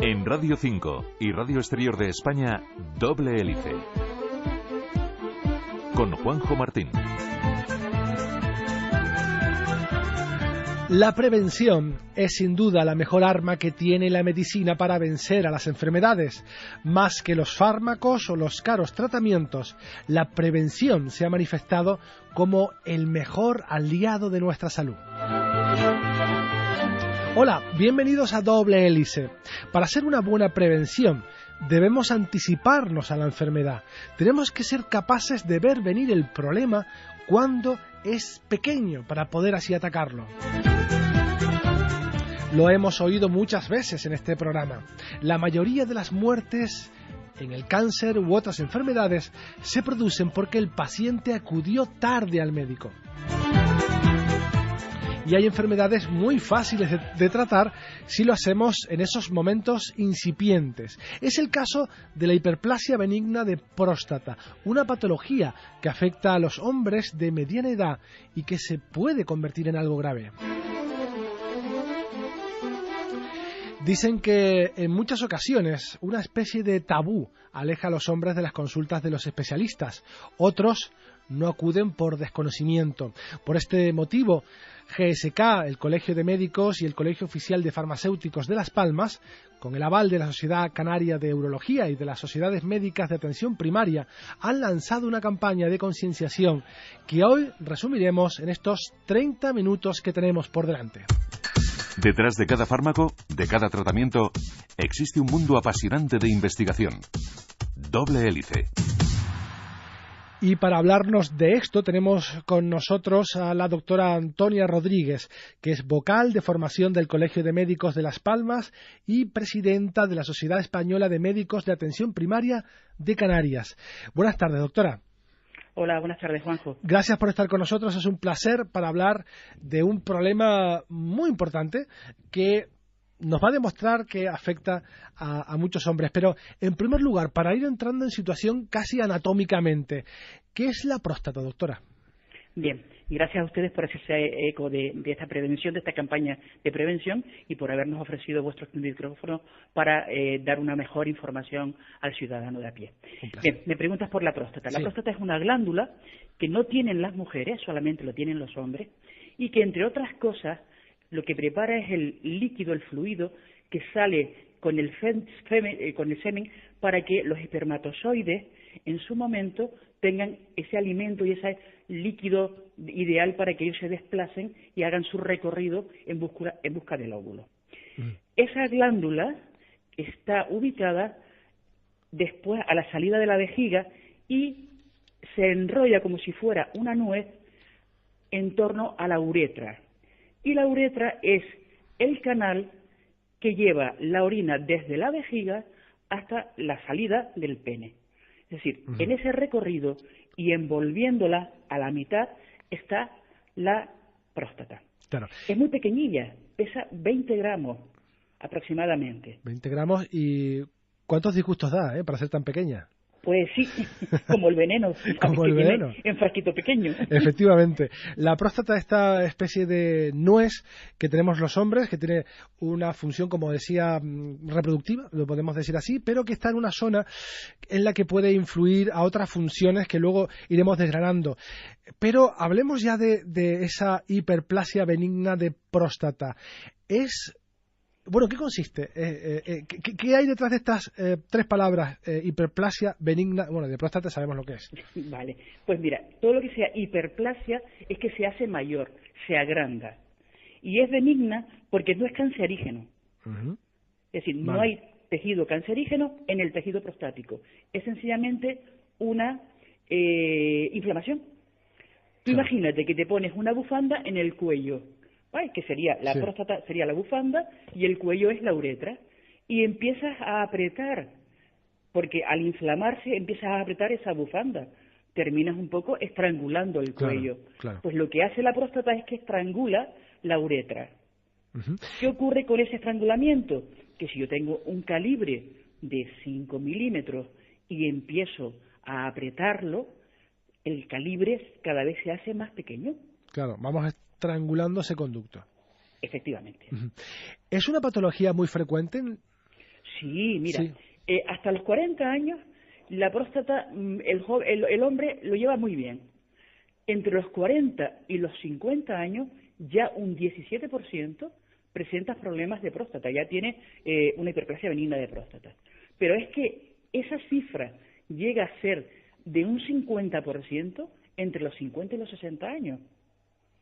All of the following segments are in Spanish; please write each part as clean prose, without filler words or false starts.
En Radio 5 y Radio Exterior de España, Doble Hélice. Con Juanjo Martín. La prevención es sin duda la mejor arma que tiene la medicina para vencer a las enfermedades. Más que los fármacos o los caros tratamientos, la prevención se ha manifestado como el mejor aliado de nuestra salud. Hola, bienvenidos a Doble Hélice. Para hacer una buena prevención, debemos anticiparnos a la enfermedad. Tenemos que ser capaces de ver venir el problema cuando es pequeño para poder así atacarlo. Lo hemos oído muchas veces en este programa. La mayoría de las muertes en el cáncer u otras enfermedades se producen porque el paciente acudió tarde al médico. Y hay enfermedades muy fáciles de tratar si lo hacemos en esos momentos incipientes. Es el caso de la hiperplasia benigna de próstata, una patología que afecta a los hombres de mediana edad y que se puede convertir en algo grave. Dicen que en muchas ocasiones una especie de tabú aleja a los hombres de las consultas de los especialistas. Otros no acuden por desconocimiento. Por este motivo, GSK, el Colegio de Médicos y el Colegio Oficial de Farmacéuticos de Las Palmas, con el aval de la Sociedad Canaria de Urología y de las Sociedades Médicas de Atención Primaria, han lanzado una campaña de concienciación que hoy resumiremos en estos 30 minutos que tenemos por delante. Detrás de cada fármaco, de cada tratamiento, existe un mundo apasionante de investigación. Doble Hélice. Y para hablarnos de esto tenemos con nosotros a la doctora Antonia Rodríguez, que es vocal de formación del Colegio de Médicos de Las Palmas y presidenta de la Sociedad Española de Médicos de Atención Primaria de Canarias. Buenas tardes, doctora. Hola, buenas tardes, Juanjo. Gracias por estar con nosotros. Es un placer para hablar de un problema muy importante que nos va a demostrar que afecta a muchos hombres. Pero, en primer lugar, para ir entrando en situación casi anatómicamente, ¿qué es la próstata, doctora? Bien, gracias a ustedes por hacerse eco de esta prevención, de esta campaña de prevención y por habernos ofrecido vuestros micrófonos para dar una mejor información al ciudadano de a pie. Bien, me preguntas por la próstata. La próstata es una glándula que no tienen las mujeres, solamente lo tienen los hombres, y que, entre otras cosas, lo que prepara es el líquido, el fluido que sale con el semen para que los espermatozoides en su momento tengan ese alimento y ese líquido ideal para que ellos se desplacen y hagan su recorrido en busca del óvulo. Esa glándula está ubicada después a la salida de la vejiga y se enrolla como si fuera una nuez en torno a la uretra. Y la uretra es el canal que lleva la orina desde la vejiga hasta la salida del pene. Es decir, en ese recorrido y envolviéndola a la mitad está la próstata. Claro. Es muy pequeñilla, pesa 20 gramos aproximadamente. 20 gramos y ¿cuántos disgustos da para ser tan pequeña? Pues sí, como el veneno, como el veneno. En frasquito pequeño. Efectivamente. La próstata, esta especie de nuez que tenemos los hombres, que tiene una función, como decía, reproductiva, lo podemos decir así, pero que está en una zona en la que puede influir a otras funciones que luego iremos desgranando. Pero hablemos ya de esa hiperplasia benigna de próstata. Bueno, ¿qué consiste? ¿Qué hay detrás de estas tres palabras? Hiperplasia benigna, bueno, de próstata sabemos lo que es. Vale, pues mira, todo lo que sea hiperplasia es que se hace mayor, se agranda. Y es benigna porque no es cancerígeno. Es decir, no hay tejido cancerígeno en el tejido prostático. Es sencillamente una inflamación. Tú imagínate que te pones una bufanda en el cuello, ¿vale? Que sería la próstata, sería la bufanda y el cuello es la uretra, y empiezas a apretar, porque al inflamarse empiezas a apretar esa bufanda, terminas un poco estrangulando el cuello. Claro. Pues lo que hace la próstata es que estrangula la uretra. ¿Qué ocurre con ese estrangulamiento? Que si yo tengo un calibre de 5 milímetros y empiezo a apretarlo, el calibre cada vez se hace más pequeño. Claro, vamos estrangulando ese conducto. Efectivamente. ¿Es una patología muy frecuente? Sí, mira, Sí. Hasta los 40 años la próstata, el hombre lo lleva muy bien. Entre los 40 y los 50 años ya un 17% presenta problemas de próstata, ya tiene una hiperplasia benigna de próstata. Pero es que esa cifra llega a ser de un 50% entre los 50 y los 60 años.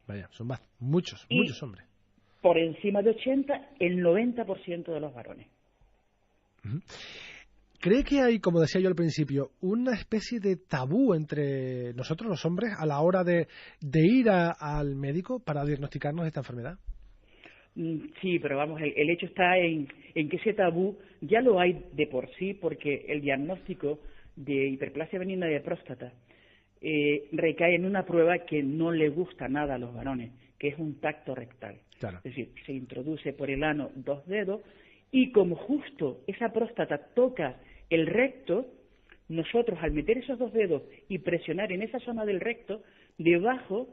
Vaya, son muchos hombres. Por encima de 80, el 90% de los varones. Uh-huh. ¿Cree que hay, como decía yo al principio, una especie de tabú entre nosotros los hombres a la hora de ir al médico para diagnosticarnos esta enfermedad? Sí, pero vamos, el hecho está en que ese tabú ya lo hay de por sí, porque el diagnóstico de hiperplasia benigna de próstata recae en una prueba que no le gusta nada a los varones, que es un tacto rectal. Claro. Es decir, se introduce por el ano 2 dedos y como justo esa próstata toca el recto, nosotros al meter esos 2 dedos y presionar en esa zona del recto, debajo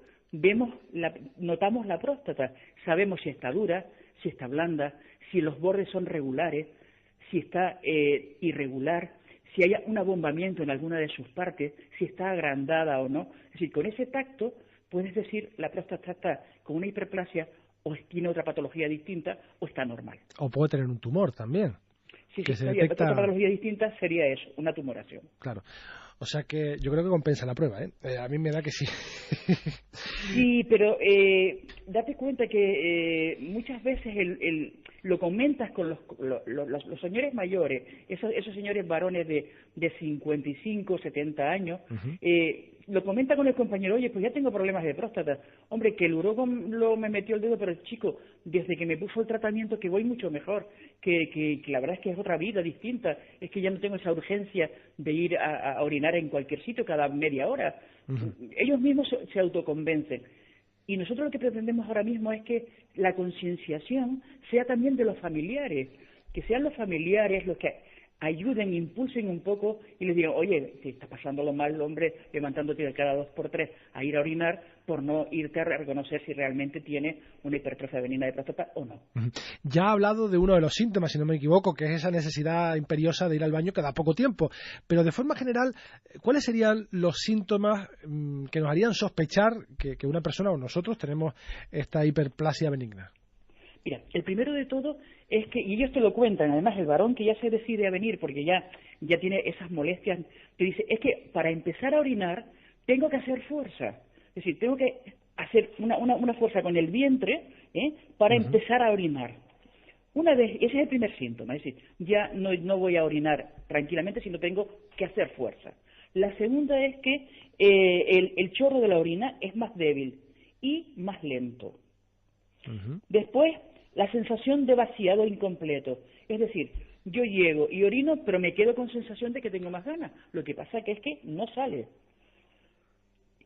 notamos la próstata, sabemos si está dura, si está blanda, si los bordes son regulares, si está irregular, si hay un abombamiento en alguna de sus partes, si está agrandada o no. Es decir, con ese tacto puedes decir la próstata está con una hiperplasia o tiene otra patología distinta o está normal. O puede tener un tumor también. Sí, que sí, se otra patología distinta sería eso, una tumoración. Claro. O sea que yo creo que compensa la prueba, ¿eh? A mí me da que sí. Sí, pero date cuenta que muchas veces lo comentas con los señores mayores, esos señores varones de 55, 70 años, Uh-huh. Lo comenta con el compañero, oye, pues ya tengo problemas de próstata. Hombre, que el urólogo me metió el dedo, pero chico, desde que me puso el tratamiento que voy mucho mejor, que la verdad es que es otra vida distinta, es que ya no tengo esa urgencia de ir a orinar en cualquier sitio cada media hora. Uh-huh. Ellos mismos se autoconvencen. Y nosotros lo que pretendemos ahora mismo es que la concienciación sea también de los familiares, que sean los familiares los que ayuden, impulsen un poco y les digan, oye, te está pasando lo mal, hombre, levantándote de cada 2 por 3 a ir a orinar por no irte a reconocer si realmente tiene una hipertrofia benigna de próstata o no. Ya ha hablado de uno de los síntomas, si no me equivoco, que es esa necesidad imperiosa de ir al baño cada poco tiempo. Pero de forma general, ¿cuáles serían los síntomas que nos harían sospechar que una persona o nosotros tenemos esta hiperplasia benigna? Mira, el primero de todo es que, y ellos te lo cuentan, además el varón que ya se decide a venir porque ya tiene esas molestias, te dice, es que para empezar a orinar tengo que hacer fuerza, es decir, tengo que hacer una fuerza con el vientre para Uh-huh. empezar a orinar. Ese es el primer síntoma, es decir, ya no voy a orinar tranquilamente, sino tengo que hacer fuerza. La segunda es que el chorro de la orina es más débil y más lento. Uh-huh. Después, la sensación de vaciado incompleto. Es decir, yo llego y orino, pero me quedo con sensación de que tengo más ganas. Lo que pasa es que no sale.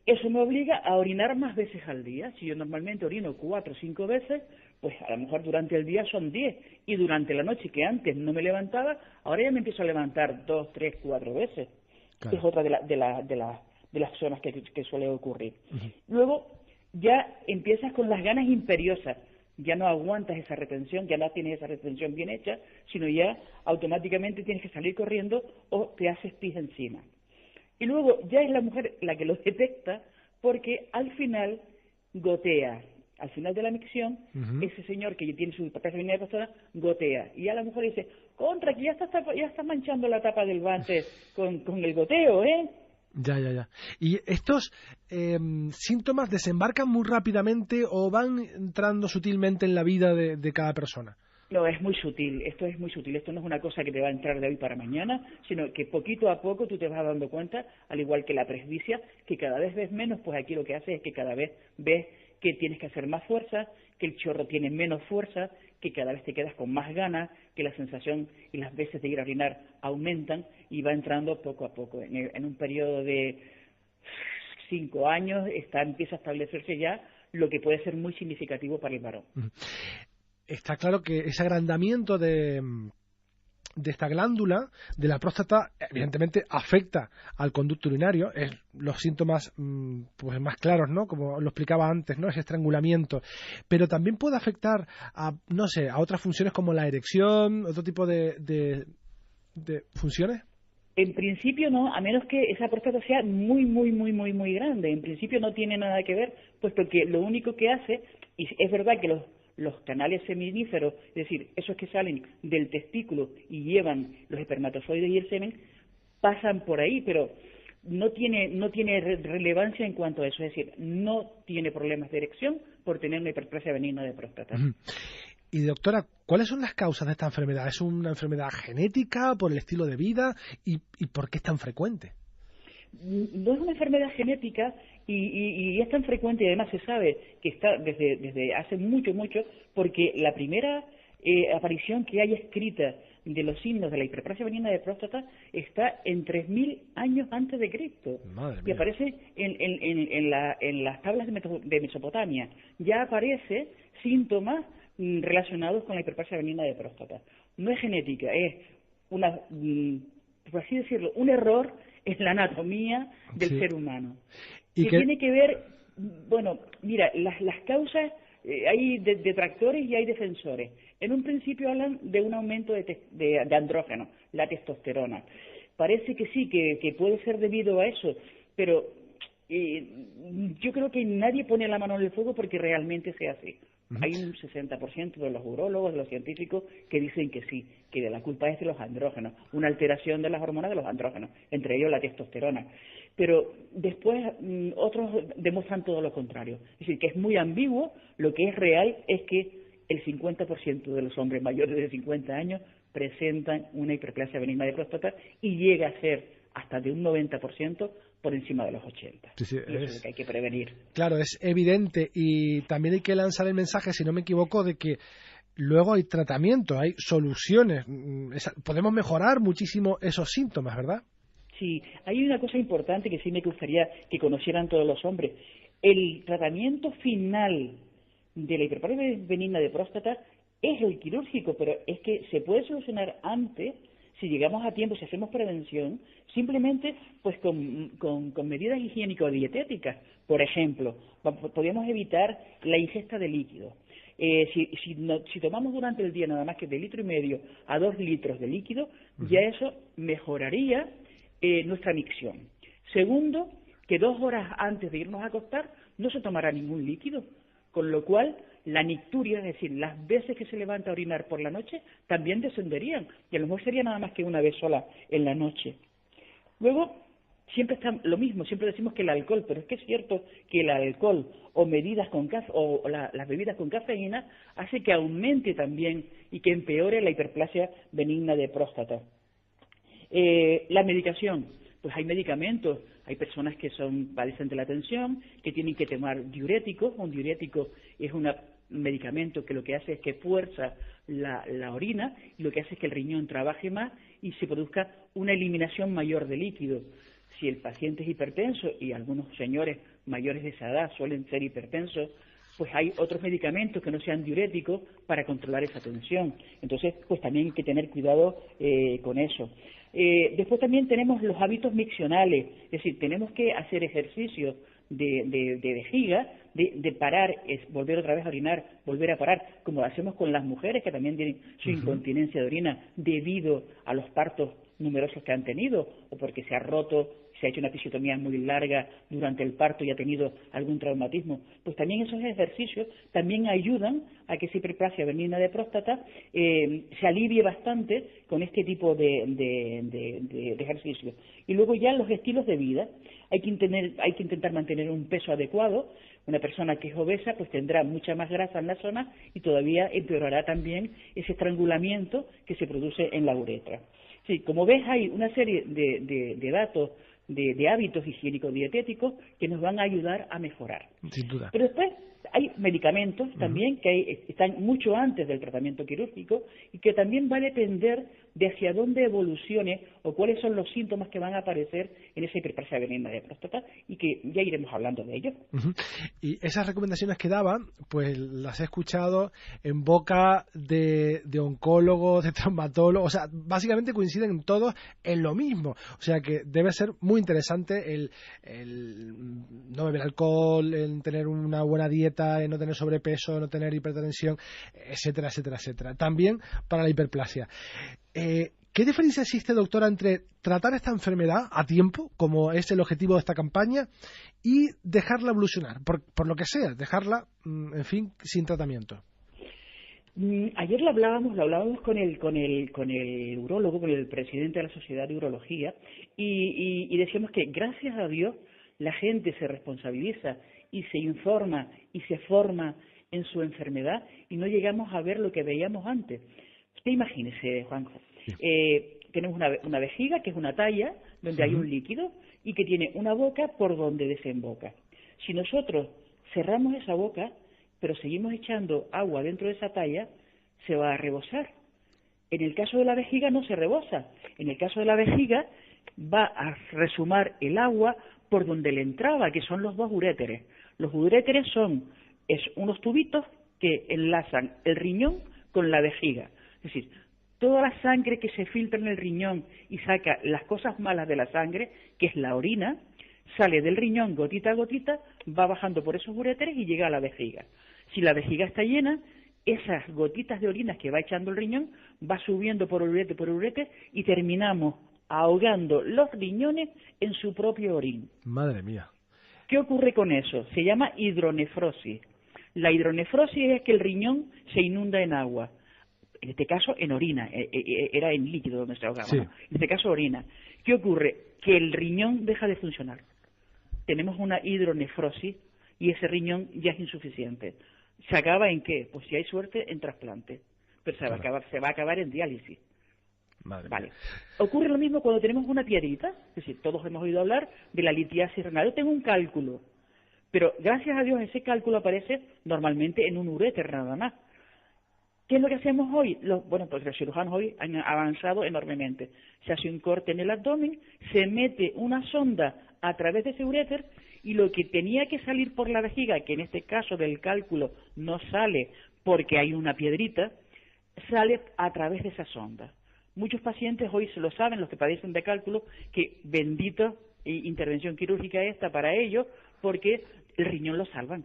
Eso me obliga a orinar más veces al día. Si yo normalmente orino 4 o 5 veces, pues a lo mejor durante el día son 10. Y durante la noche, que antes no me levantaba, ahora ya me empiezo a levantar 2, 3, 4 veces. Claro. Es otra de las zonas que suele ocurrir. Uh-huh. Luego, ya empiezas con las ganas imperiosas, ya no aguantas esa retención, ya no tienes esa retención bien hecha, sino ya automáticamente tienes que salir corriendo o te haces pis encima. Y luego ya es la mujer la que lo detecta porque al final gotea. Al final de la micción, uh-huh, ese señor que tiene su hiperplasia benigna de próstata gotea. Y a la mujer dice, contra, que ya está manchando la tapa del váter con el goteo, ¿eh? Ya. ¿Y estos síntomas desembarcan muy rápidamente o van entrando sutilmente en la vida de cada persona? No, es muy sutil, esto es muy sutil, esto no es una cosa que te va a entrar de hoy para mañana, sino que poquito a poco tú te vas dando cuenta, al igual que la presbicia, que cada vez ves menos, pues aquí lo que hace es que cada vez ves que tienes que hacer más fuerza, que el chorro tiene menos fuerza, que cada vez te quedas con más ganas, que la sensación y las veces de ir a orinar aumentan y va entrando poco a poco. En un periodo de 5 años empieza a establecerse ya lo que puede ser muy significativo para el varón. Está claro que ese agrandamiento de de esta glándula de la próstata, evidentemente afecta al conducto urinario, es los síntomas pues más claros, ¿no? Como lo explicaba antes, ¿no? Ese estrangulamiento, pero también puede afectar a, no sé, a otras funciones como la erección, otro tipo de funciones. En principio no, a menos que esa próstata sea muy grande. En principio no tiene nada que ver, puesto que lo único que hace, y es verdad que los canales seminíferos, es decir, esos que salen del testículo y llevan los espermatozoides y el semen, pasan por ahí, pero no tiene relevancia en cuanto a eso, es decir, no tiene problemas de erección por tener una hiperplasia benigna de próstata. Y doctora, ¿cuáles son las causas de esta enfermedad? ¿Es una enfermedad genética, por el estilo de vida y por qué es tan frecuente? No es una enfermedad genética y es tan frecuente, y además se sabe que está desde hace mucho, porque la primera aparición que hay escrita de los signos de la hiperplasia benigna de próstata está en 3.000 años antes de Cristo. Madre mía. Y aparece en las tablas de Mesopotamia. Ya aparece síntomas relacionados con la hiperplasia benigna de próstata. No es genética, es por así decirlo, un error en la anatomía del ser humano. ¿Y que tiene que ver, bueno, mira, las causas, hay detractores y hay defensores. En un principio hablan de un aumento de andrógeno, la testosterona. Parece que sí, que puede ser debido a eso, pero yo creo que nadie pone la mano en el fuego porque realmente sea así. Hay un 60% de los urólogos, de los científicos, que dicen que sí, que la culpa es de los andrógenos, una alteración de las hormonas de los andrógenos, entre ellos la testosterona. Pero después otros demuestran todo lo contrario. Es decir, que es muy ambiguo. Lo que es real es que el 50% de los hombres mayores de 50 años presentan una hiperplasia benigna de próstata y llega a ser hasta de un 90% por encima de los 80. Sí, y eso es lo que hay que prevenir. Claro, es evidente, y también hay que lanzar el mensaje, si no me equivoco, de que luego hay tratamiento, hay soluciones. Podemos mejorar muchísimo esos síntomas, ¿verdad? Sí, hay una cosa importante que sí me gustaría que conocieran todos los hombres. El tratamiento final de la hiperplasia benigna de próstata es el quirúrgico, pero es que se puede solucionar antes si llegamos a tiempo, si hacemos prevención, simplemente pues con medidas higiénico-dietéticas. Por ejemplo, podríamos evitar la ingesta de líquidos. Si tomamos durante el día nada más que de 1,5 litros a 2 litros de líquido, ya eso mejoraría nuestra micción. Segundo, que 2 horas antes de irnos a acostar no se tomará ningún líquido, con lo cual la nicturia, es decir, las veces que se levanta a orinar por la noche, también descenderían, y a lo mejor sería nada más que una vez sola en la noche. Luego, siempre está lo mismo, siempre decimos que el alcohol, pero es que es cierto que el alcohol o las bebidas con cafeína hace que aumente también y que empeore la hiperplasia benigna de próstata. La medicación, pues hay medicamentos, hay personas que padecen de la tensión, que tienen que tomar diuréticos. Un diurético es un medicamento que lo que hace es que fuerza la orina, y lo que hace es que el riñón trabaje más y se produzca una eliminación mayor de líquido. Si el paciente es hipertenso, y algunos señores mayores de esa edad suelen ser hipertensos, pues hay otros medicamentos que no sean diuréticos para controlar esa tensión. Entonces, pues también hay que tener cuidado con eso. Después también tenemos los hábitos miccionales, es decir, tenemos que hacer ejercicio de vejiga, de parar, volver otra vez a orinar, volver a parar, como lo hacemos con las mujeres que también tienen su incontinencia de orina debido a los partos numerosos que han tenido, o porque se ha roto, se ha hecho una episiotomía muy larga durante el parto y ha tenido algún traumatismo. Pues también esos ejercicios también ayudan a que esa hiperplasia benigna de próstata se alivie bastante con este tipo de ejercicios. Y luego ya los estilos de vida. Hay que intentar mantener un peso adecuado. Una persona que es obesa pues tendrá mucha más grasa en la zona y todavía empeorará también ese estrangulamiento que se produce en la uretra. Sí, como ves, hay una serie de datos, de hábitos higiénico-dietéticos que nos van a ayudar a mejorar. Sin duda. Pero después hay medicamentos también que están mucho antes del tratamiento quirúrgico y que también va a depender de hacia dónde evolucione o cuáles son los síntomas que van a aparecer en esa hiperplasia benigna de próstata, y que ya iremos hablando de ello. Y esas recomendaciones que daba, pues las he escuchado en boca de oncólogos, de traumatólogos, o sea, básicamente coinciden todos en lo mismo. O sea que debe ser muy interesante el no beber alcohol, el tener una buena dieta, el no tener sobrepeso, no tener hipertensión, etcétera, etcétera, etcétera. También para la hiperplasia. ¿Qué diferencia existe, doctora, entre tratar esta enfermedad a tiempo, como es el objetivo de esta campaña, y dejarla evolucionar, por lo que sea, dejarla, en fin, sin tratamiento? Ayer lo hablábamos con el urólogo, con el presidente de la Sociedad de Urología, y decíamos que gracias a Dios la gente se responsabiliza y se informa y se forma en su enfermedad, y no llegamos a ver lo que veíamos antes. Usted imagínese, Juanjo, tenemos una vejiga, que es una talla donde hay un líquido y que tiene una boca por donde desemboca. Si nosotros cerramos esa boca, pero seguimos echando agua dentro de esa talla, se va a rebosar. En el caso de la vejiga no se rebosa. En el caso de la vejiga va a resumar el agua por donde le entraba, que son los dos uréteres. Los uréteres son unos tubitos que enlazan el riñón con la vejiga. Es decir, toda la sangre que se filtra en el riñón y saca las cosas malas de la sangre, que es la orina, sale del riñón gotita a gotita, va bajando por esos uréteres y llega a la vejiga. Si la vejiga está llena, esas gotitas de orinas que va echando el riñón va subiendo por urete y terminamos ahogando los riñones en su propio orín. Madre mía. ¿Qué ocurre con eso? Se llama hidronefrosis. La hidronefrosis es que el riñón se inunda en agua. En este caso en orina, era en líquido donde se ahogaba, sí. ¿no? En este caso orina. ¿Qué ocurre? Que el riñón deja de funcionar. Tenemos una hidronefrosis y ese riñón ya es insuficiente. ¿Se acaba en qué? Pues si hay suerte, en trasplante. Pero se va a acabar en diálisis. Madre vale. mía. Ocurre lo mismo cuando tenemos una piedrita, es decir, todos hemos oído hablar de la litiasis renal. Yo tengo un cálculo, pero gracias a Dios ese cálculo aparece normalmente en un uréter nada más. ¿Qué es lo que hacemos hoy? Pues los cirujanos hoy han avanzado enormemente. Se hace un corte en el abdomen, se mete una sonda a través de ese uréter y lo que tenía que salir por la vejiga, que en este caso del cálculo no sale porque hay una piedrita, sale a través de esa sonda. Muchos pacientes hoy se lo saben, los que padecen de cálculo, que bendita intervención quirúrgica esta para ellos, porque el riñón lo salvan.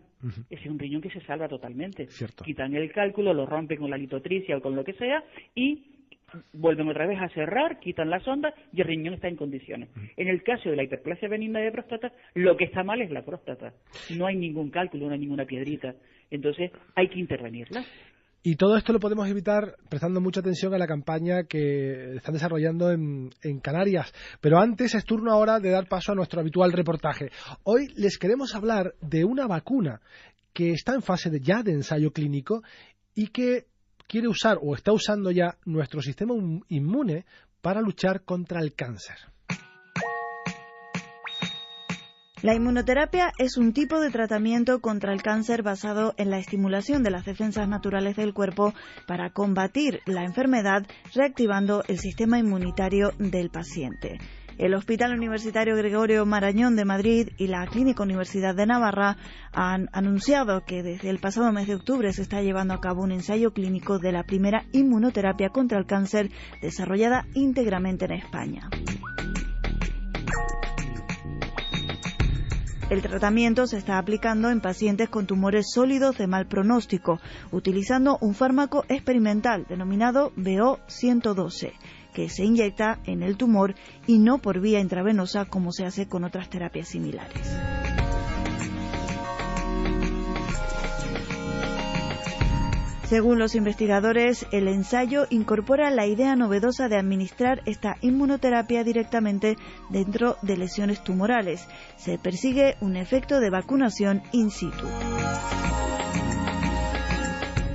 Ese es un riñón que se salva totalmente. Cierto. Quitan el cálculo, lo rompen con la litotricia o con lo que sea y vuelven otra vez a cerrar, quitan la sonda y el riñón está en condiciones. En el caso de la hiperplasia benigna de próstata, lo que está mal es la próstata. No hay ningún cálculo, no hay ninguna piedrita. Entonces hay que intervenirla. Y todo esto lo podemos evitar prestando mucha atención a la campaña que están desarrollando en Canarias. Pero antes es turno ahora de dar paso a nuestro habitual reportaje. Hoy les queremos hablar de una vacuna que está en fase ya de ensayo clínico y que quiere usar o está usando ya nuestro sistema inmune para luchar contra el cáncer. La inmunoterapia es un tipo de tratamiento contra el cáncer basado en la estimulación de las defensas naturales del cuerpo para combatir la enfermedad, reactivando el sistema inmunitario del paciente. El Hospital Universitario Gregorio Marañón de Madrid y la Clínica Universidad de Navarra han anunciado que desde el pasado mes de octubre se está llevando a cabo un ensayo clínico de la primera inmunoterapia contra el cáncer desarrollada íntegramente en España. El tratamiento se está aplicando en pacientes con tumores sólidos de mal pronóstico, utilizando un fármaco experimental denominado BO-112, que se inyecta en el tumor y no por vía intravenosa como se hace con otras terapias similares. Según los investigadores, el ensayo incorpora la idea novedosa de administrar esta inmunoterapia directamente dentro de lesiones tumorales. Se persigue un efecto de vacunación in situ.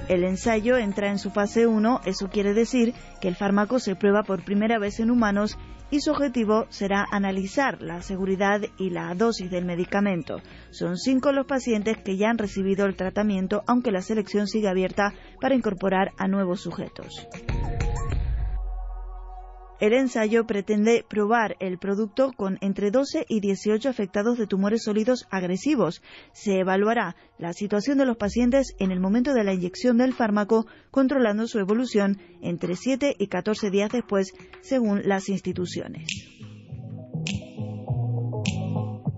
El ensayo entra en su fase 1, eso quiere decir que el fármaco se prueba por primera vez en humanos y su objetivo será analizar la seguridad y la dosis del medicamento. Son 5 los pacientes que ya han recibido el tratamiento, aunque la selección sigue abierta para incorporar a nuevos sujetos. El ensayo pretende probar el producto con entre 12 y 18 afectados de tumores sólidos agresivos. Se evaluará la situación de los pacientes en el momento de la inyección del fármaco, controlando su evolución entre 7 y 14 días después, según las instituciones.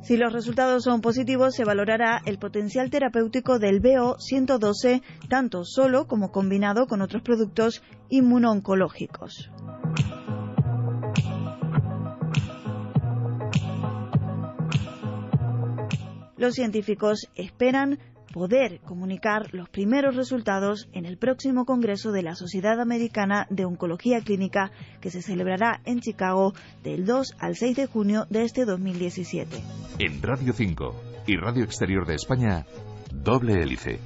Si los resultados son positivos, se valorará el potencial terapéutico del BO-112, tanto solo como combinado con otros productos inmunoncológicos. Los científicos esperan poder comunicar los primeros resultados en el próximo Congreso de la Sociedad Americana de Oncología Clínica, que se celebrará en Chicago del 2 al 6 de junio de este 2017. En Radio 5 y Radio Exterior de España, Doble Hélice.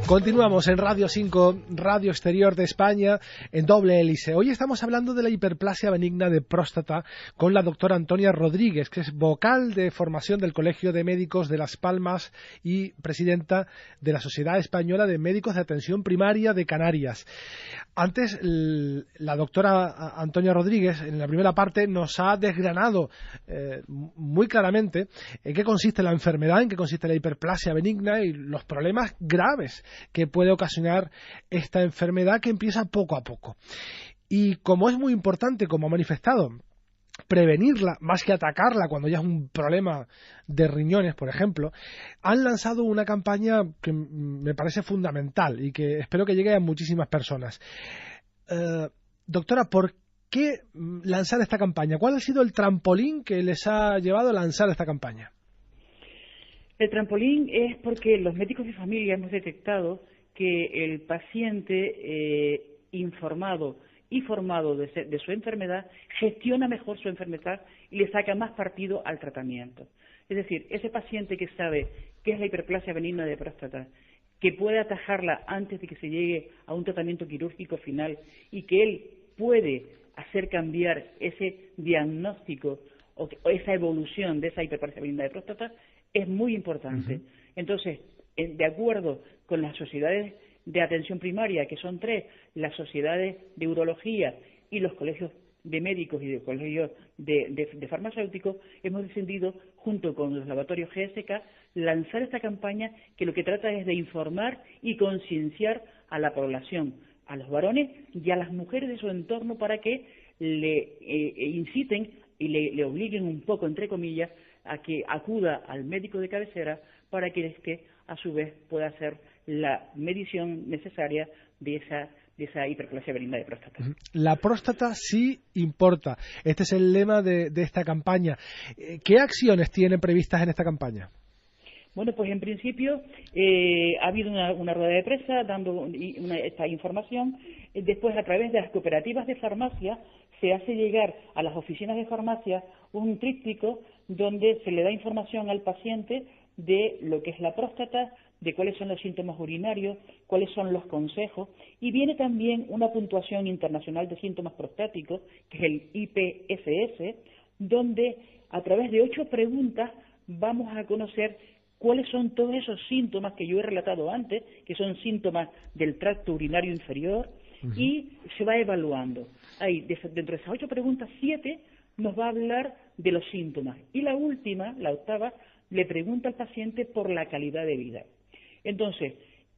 Continuamos en Radio 5, Radio Exterior de España, en Doble Hélice. Hoy estamos hablando de la hiperplasia benigna de próstata con la doctora Antonia Rodríguez, que es vocal de formación del Colegio de Médicos de Las Palmas y presidenta de la Sociedad Española de Médicos de Atención Primaria de Canarias. Antes, la doctora Antonia Rodríguez, en la primera parte, nos ha desgranado muy claramente en qué consiste la enfermedad, en qué consiste la hiperplasia benigna y los problemas graves que puede ocasionar esta enfermedad, que empieza poco a poco. Y como es muy importante, como ha manifestado, prevenirla más que atacarla cuando ya es un problema de riñones, por ejemplo, han lanzado una campaña que me parece fundamental y que espero que llegue a muchísimas personas. Doctora, ¿por qué lanzar esta campaña? ¿Cuál ha sido el trampolín que les ha llevado a lanzar esta campaña? El trampolín es porque los médicos de familia hemos detectado que el paciente informado y formado de su enfermedad gestiona mejor su enfermedad y le saca más partido al tratamiento. Es decir, ese paciente que sabe qué es la hiperplasia benigna de próstata, que puede atajarla antes de que se llegue a un tratamiento quirúrgico final y que él puede hacer cambiar ese diagnóstico o esa evolución de esa hiperplasia benigna de próstata, es muy importante. Uh-huh. Entonces, de acuerdo con las sociedades de atención primaria, que son 3, las sociedades de urología y los colegios de médicos y los colegios de farmacéuticos, hemos decidido, junto con los laboratorios GSK, lanzar esta campaña que lo que trata es de informar y concienciar a la población, a los varones y a las mujeres de su entorno, para que le inciten y le obliguen un poco, entre comillas, a que acuda al médico de cabecera para que éste, a su vez, pueda hacer la medición necesaria de esa hiperplasia benigna de próstata. La próstata sí importa. Este es el lema de esta campaña. ¿Qué acciones tienen previstas en esta campaña? Bueno, pues en principio ha habido una rueda de prensa dando esta información. Después, a través de las cooperativas de farmacia, se hace llegar a las oficinas de farmacia un tríptico donde se le da información al paciente de lo que es la próstata, de cuáles son los síntomas urinarios, cuáles son los consejos, y viene también una puntuación internacional de síntomas prostáticos, que es el IPSS, donde a través de 8 preguntas vamos a conocer cuáles son todos esos síntomas que yo he relatado antes, que son síntomas del tracto urinario inferior, y se va evaluando. Ahí, dentro de esas 8 preguntas, 7 nos va a hablar de los síntomas, y la última, la 8ª, le pregunta al paciente por la calidad de vida. Entonces,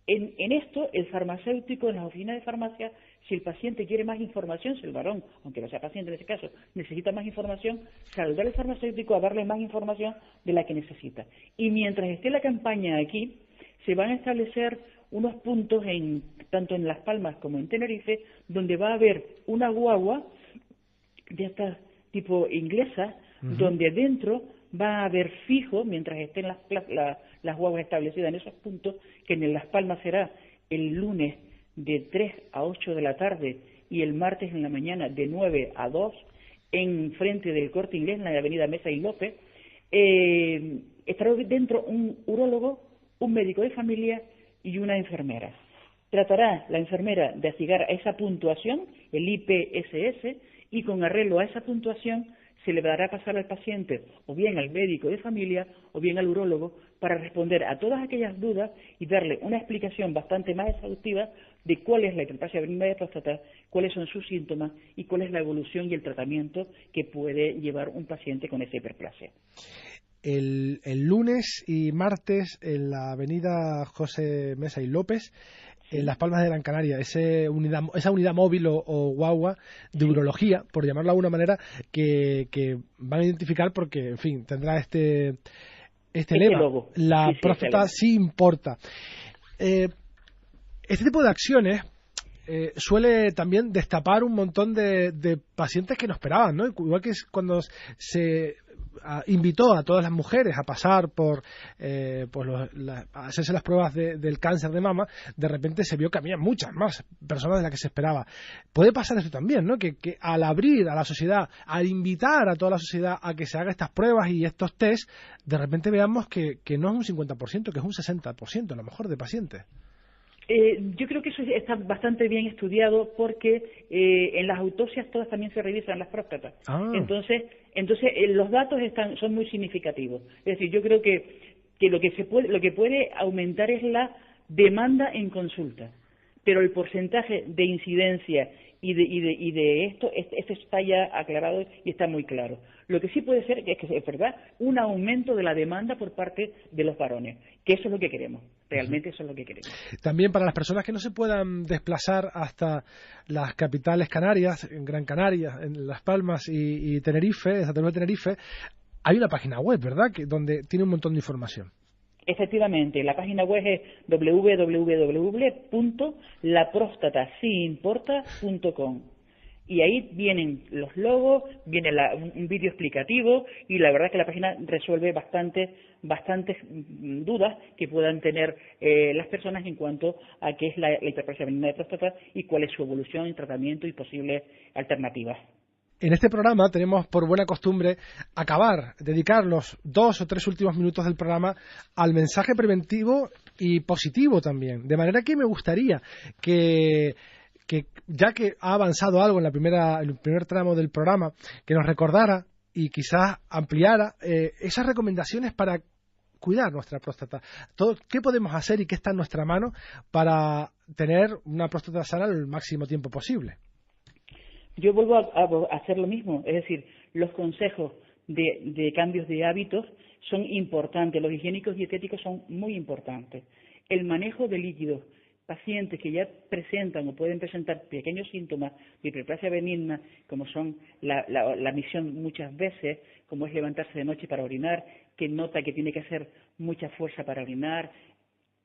en esto, el farmacéutico en las oficinas de farmacia, si el paciente quiere más información, si el varón, aunque no sea paciente en ese caso, necesita más información, saldrá el farmacéutico a darle más información de la que necesita. Y mientras esté la campaña aquí, se van a establecer unos puntos tanto en Las Palmas como en Tenerife, donde va a haber una guagua de esta tipo inglesa, donde dentro va a haber fijo, mientras estén las guaguas establecidas en esos puntos, que en Las Palmas será el lunes de 3 a 8 de la tarde y el martes en la mañana de 9 a 2, en frente del Corte Inglés, en la avenida Mesa y López. Estará dentro un urólogo, un médico de familia y una enfermera. Tratará la enfermera de llegar a esa puntuación, el IPSS, y con arreglo a esa puntuación se le dará a pasar al paciente o bien al médico de familia o bien al urólogo para responder a todas aquellas dudas y darle una explicación bastante más exhaustiva de cuál es la hiperplasia benigna de próstata, cuáles son sus síntomas y cuál es la evolución y el tratamiento que puede llevar un paciente con esa hiperplasia. El lunes y martes en la avenida José Mesa y López, en Las Palmas de Gran Canaria, esa unidad móvil o guagua de urología, por llamarlo de alguna manera, que van a identificar porque, en fin, tendrá este lema, logo. La próstata sí importa. Este tipo de acciones suele también destapar un montón de pacientes que no esperaban, ¿no? Igual que cuando se invitó a todas las mujeres a pasar por a hacerse las pruebas del cáncer de mama, de repente se vio que había muchas más personas de las que se esperaba. Puede pasar eso también, ¿no? Que al abrir a la sociedad, al invitar a toda la sociedad a que se haga estas pruebas y estos test, de repente veamos que no es un 50%, que es un 60% a lo mejor de pacientes. Yo creo que eso está bastante bien estudiado porque en las autopsias todas también se revisan las próstatas. Entonces los datos son muy significativos. Es decir, yo creo que lo que puede aumentar es la demanda en consulta, pero el porcentaje de incidencia y de esto está ya aclarado y está muy claro. Lo que sí puede ser es que es verdad un aumento de la demanda por parte de los varones, que eso es lo que queremos. Realmente eso es lo que queremos. También para las personas que no se puedan desplazar hasta las capitales canarias, en Gran Canaria, en Las Palmas y Tenerife, Santa Cruz de Tenerife, hay una página web, ¿verdad?, donde tiene un montón de información. Efectivamente, la página web es www.laprostatasiimporta.com y ahí vienen los logos, viene un vídeo explicativo y la verdad es que la página resuelve bastantes dudas que puedan tener las personas en cuanto a qué es la hiperplasia benigna de próstata y cuál es su evolución, tratamiento y posibles alternativas. En este programa tenemos por buena costumbre dedicar los 2 o 3 últimos minutos del programa al mensaje preventivo y positivo también. De manera que me gustaría que ya que ha avanzado algo en el primer tramo del programa, que nos recordara y quizás ampliara esas recomendaciones para cuidar nuestra próstata. ¿Qué podemos hacer y qué está en nuestra mano para tener una próstata sana el máximo tiempo posible? Yo vuelvo a hacer lo mismo, es decir, los consejos de cambios de hábitos son importantes, los higiénicos y dietéticos son muy importantes. El manejo de líquidos, pacientes que ya presentan o pueden presentar pequeños síntomas de hiperplasia benigna, como son la misión muchas veces, como es levantarse de noche para orinar, que nota que tiene que hacer mucha fuerza para orinar.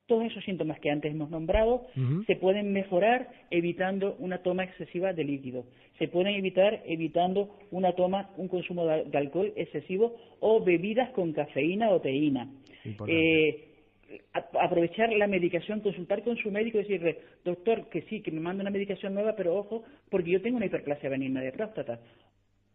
Todos esos síntomas que antes hemos nombrado se pueden mejorar evitando una toma excesiva de líquido. Se pueden evitar evitando un consumo de alcohol excesivo o bebidas con cafeína o teína. Aprovechar la medicación, consultar con su médico y decirle, doctor, que sí, que me manda una medicación nueva, pero ojo, porque yo tengo una hiperplasia benigna de próstata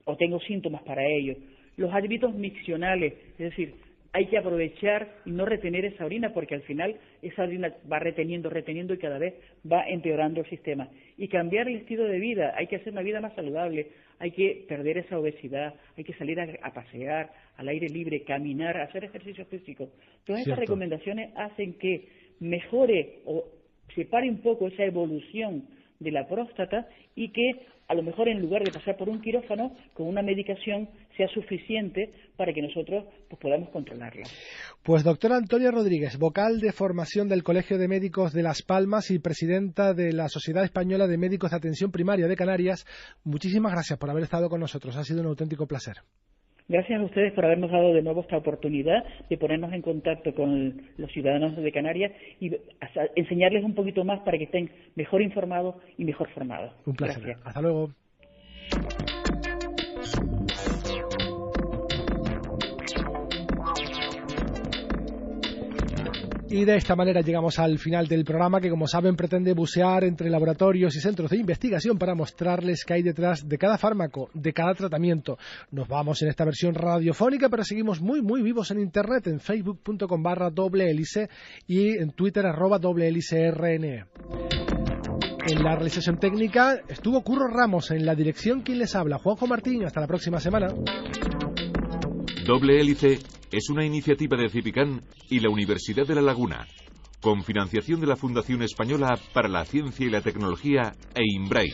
o tengo síntomas para ello. Los hábitos miccionales, es decir, hay que aprovechar y no retener esa orina porque al final esa orina va reteniendo y cada vez va empeorando el sistema. Y cambiar el estilo de vida, hay que hacer una vida más saludable, hay que perder esa obesidad, hay que salir a pasear, al aire libre, caminar, hacer ejercicio físico. Todas estas recomendaciones hacen que mejore o separe un poco esa evolución de la próstata y que a lo mejor en lugar de pasar por un quirófano con una medicación sea suficiente para que nosotros podamos controlarla. Pues doctora Antonia Rodríguez, vocal de formación del Colegio de Médicos de Las Palmas y presidenta de la Sociedad Española de Médicos de Atención Primaria de Canarias, muchísimas gracias por haber estado con nosotros, ha sido un auténtico placer. Gracias a ustedes por habernos dado de nuevo esta oportunidad de ponernos en contacto con los ciudadanos de Canarias y enseñarles un poquito más para que estén mejor informados y mejor formados. Un placer. Gracias. Hasta luego. Y de esta manera llegamos al final del programa que, como saben, pretende bucear entre laboratorios y centros de investigación para mostrarles qué hay detrás de cada fármaco, de cada tratamiento. Nos vamos en esta versión radiofónica, pero seguimos muy vivos en Internet, en facebook.com/doble-hélice y en Twitter @doble-hélice-rne. En la realización técnica estuvo Curro Ramos, en la dirección quien les habla, Juanjo Martín. Hasta la próxima semana. Doble Hélice es una iniciativa de Cipicán y la Universidad de La Laguna. con financiación de la Fundación Española para la Ciencia y la Tecnología e Inbrain.